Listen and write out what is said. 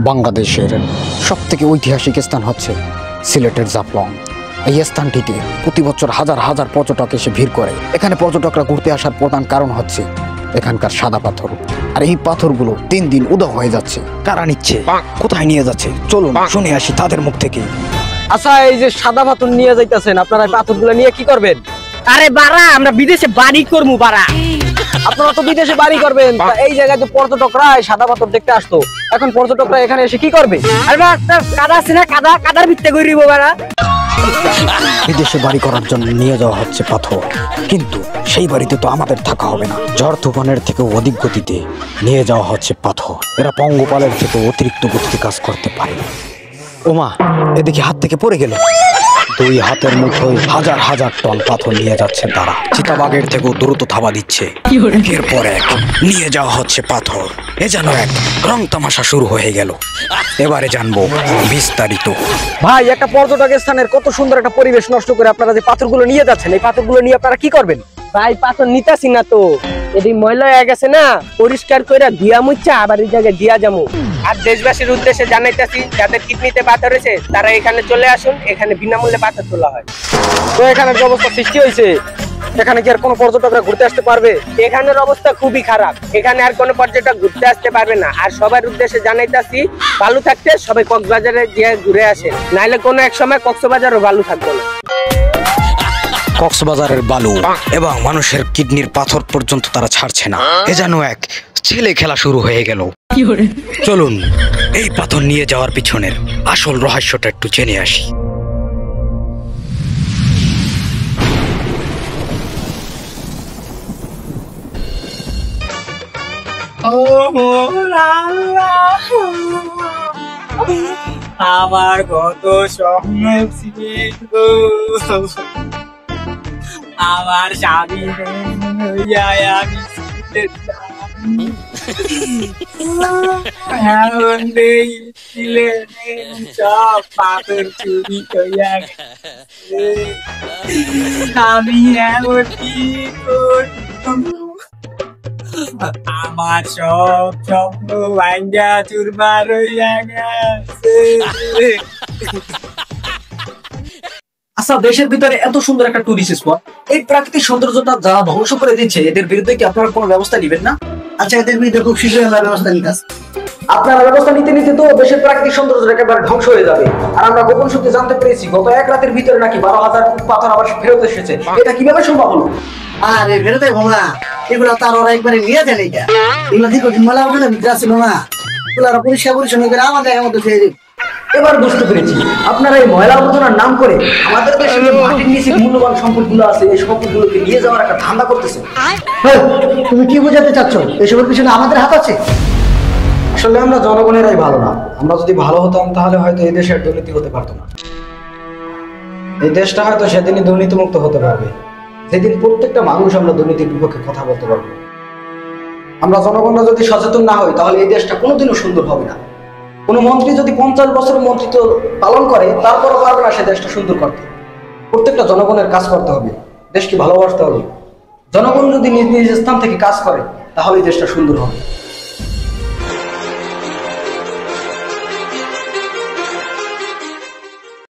বাংলাদেশের সবথেকে ঐতিহাসিক স্থান হচ্ছে সিলেটের জাফলং। এই স্থানটিতে প্রতি বছর হাজার হাজার পর্যটক এসে ভিড় করে। এখানে পর্যটকরা ঘুরতে আসার প্রধান কারণ হচ্ছে এখানকার সাদা পাথর। আর এই পাথরগুলো দিন দিন উধাও হয়ে যাচ্ছে। কারা নিচ্ছে, কোথায় নিয়ে যাচ্ছে, চলুন শুনে আসি তাদের মুখ থেকে। আচ্ছা, এই যে সাদা পাথর নিয়ে যাইতেছেন, আপনারা পাথরগুলো নিয়ে কি করবেন? আরে বাড়া, আমরা বিদেশে বাড়ি করবো বাড়া। আপনারা তো বিদেশে বাড়ি করবেন, এই জায়গায় তো পর্যটকরা সাদা পাথর দেখতে আসতো, এখন পর্যটকরা এখানে এসে কি করবে? আরে বাড়া, কাদা আছে না, কাদার ভিত্তে করিব বাড়া। বিদেশে বাড়ি করার জন্য নিয়ে যাওয়া হচ্ছে পাথর, কিন্তু সেই বাড়িতে তো আমাদের থাকা হবে না। ঝড় তুফানের থেকেও অধিক গতিতে নিয়ে যাওয়া হচ্ছে পাথর। এরা পঙ্গপালের থেকে অতিরিক্ত গতিতে কাজ করতে পারে। ওমা, এদিকে হাত থেকে পড়ে গেল। দুই হাতের মুঠোয় হাজার হাজার টন পাথর নিয়ে যাচ্ছে তারা। চিতাবাঘের থেকেও দ্রুত থাবা দিচ্ছে। একের পর এক নিয়ে যাওয়া হচ্ছে পাথর। এ যেন এক রং তামাশা শুরু হয়ে গেল। এবারে জানবো বিস্তারিত। ভাই, একটা পর্যটক স্থানের কত সুন্দর একটা পরিবেশ নষ্ট করে আপনারা যে পাথরগুলো নিয়ে যাচ্ছেন, এই পাথরগুলো নিয়ে আপনারা কি করবেন? ভাই, পাথর নিতাছি না তো, এটি ময়লা হয়ে গেছে না, পরিষ্কার করে দিয়া মুচ্ছা আবার এই জায়গায় দিয়া যাবো। আর দেশবাসীর উদ্দেশ্যে জানাইতেছি, যাদের কিডনিতে পাথর হয়েছে তারা এখানে চলে আসুন, এখানে বিনামূল্যে পাথর তোলা হয়। তো এখানের যে অবস্থা সৃষ্টি হয়েছে, এখানে কি আর কোনো পর্যটকরা ঘুরতে আসতে পারবে? এখানের অবস্থা খুবই খারাপ, এখানে আর কোনো পর্যটক ঘুরতে আসতে পারবে না। আর সবার উদ্দেশ্যে জানাইতেছি, ভালো থাকতে সবাই কক্সবাজারে গিয়ে ঘুরে আসেন, নাইলে কোনো এক সময় কক্সবাজারও ভালো থাকবে না। কক্সবাজারের বালু এবং মানুষের কিডনির পাথর পর্যন্ত তারা ছাড়ছে না। এ যেন এক ছেলে খেলা শুরু হয়ে গেল। চলুন এই পাথর নিয়ে যাওয়ার পিছনের আসল রহস্যটা একটু জেনে আসি। আমার কত স্বপ্ন ছিল, আমার স্বামী সব পাথর চুরি করিয়া আমি এমন কি আমার সব স্বপ্ন ভাঙ্গা চুরমার হইয়া গেছে। আচ্ছা, দেশের ভিতরে এত সুন্দর একটা টুরিস্ট স্পট, এই প্রাকৃতিক সৌন্দর্যটা যারা ধ্বংস করে দিচ্ছে, এদের বিরুদ্ধে কি আপনারা কোনো ব্যবস্থা নেবেন না? আচ্ছা, এদের বিরুদ্ধে খুব শীঘ্রই আমরা ব্যবস্থা নিতে আসছি। আপনারা ব্যবস্থা নিতে নিতে তো দেশের প্রাকৃতিক সৌন্দর্য একেবারে ধ্বংস হয়ে যাবে। আর আমরা গোপন সূত্রে জানতে পেরেছি, গত এক রাতের ভিতরে নাকি 12,000 ফুট পাথর আবার ফেরত এসেছে। এটা কিভাবে সম্ভব হলো? আরে বেরোতে ভোলা, এগুলো তার ওরা একবারে নিয়ে যান। এইটা এগুলো ঠিক মেলা ওখানে ভিতরে আসছিল না, এগুলো পরিষ্কার পরিচ্ছন্ন করে আমার জায়গার মধ্যে ফেলে দিন। এবার বুঝতে পেরেছি, আপনারা এই ময়লা আবর্জনার নাম করে আমাদের দেশে যে মাটির নিচে মূল্যবান সম্পদগুলো আছে, এই সম্পদগুলোকে নিয়ে যাওয়ার একটা ধান্দা করতেছে। তুমি কি বোঝাতে চাচ্ছ? এসবের পিছনে আমাদের হাত আছে? আসলে আমরা জনগণেরাই ভালো না। আমরা যদি ভালো হতাম তাহলে হয়তো এই দেশে আর দুর্নীতি হতে পারতো না। এই দেশটা হয়তো সেদিনই দুর্নীতিমুক্ত হতে পারবে, যেদিন প্রত্যেকটা মানুষ আমরা দুর্নীতির বিপক্ষে কথা বলতে পারবো। আমরা জনগণরা যদি সচেতন না হই তাহলে এই দেশটা কোনোদিনও সুন্দর হবে না। কোনো মন্ত্রী যদি 50 বছর মন্ত্রিত্ব পালন করে, তারপরও পারবে না সে দেশটা সুন্দর করতে। প্রত্যেকটা জনগণের কাজ করতে হবে, দেশকে ভালোবাসতে হবে। জনগণ যদি নিজ নিজ স্থান থেকে কাজ করে তাহলে দেশটা সুন্দর হবে।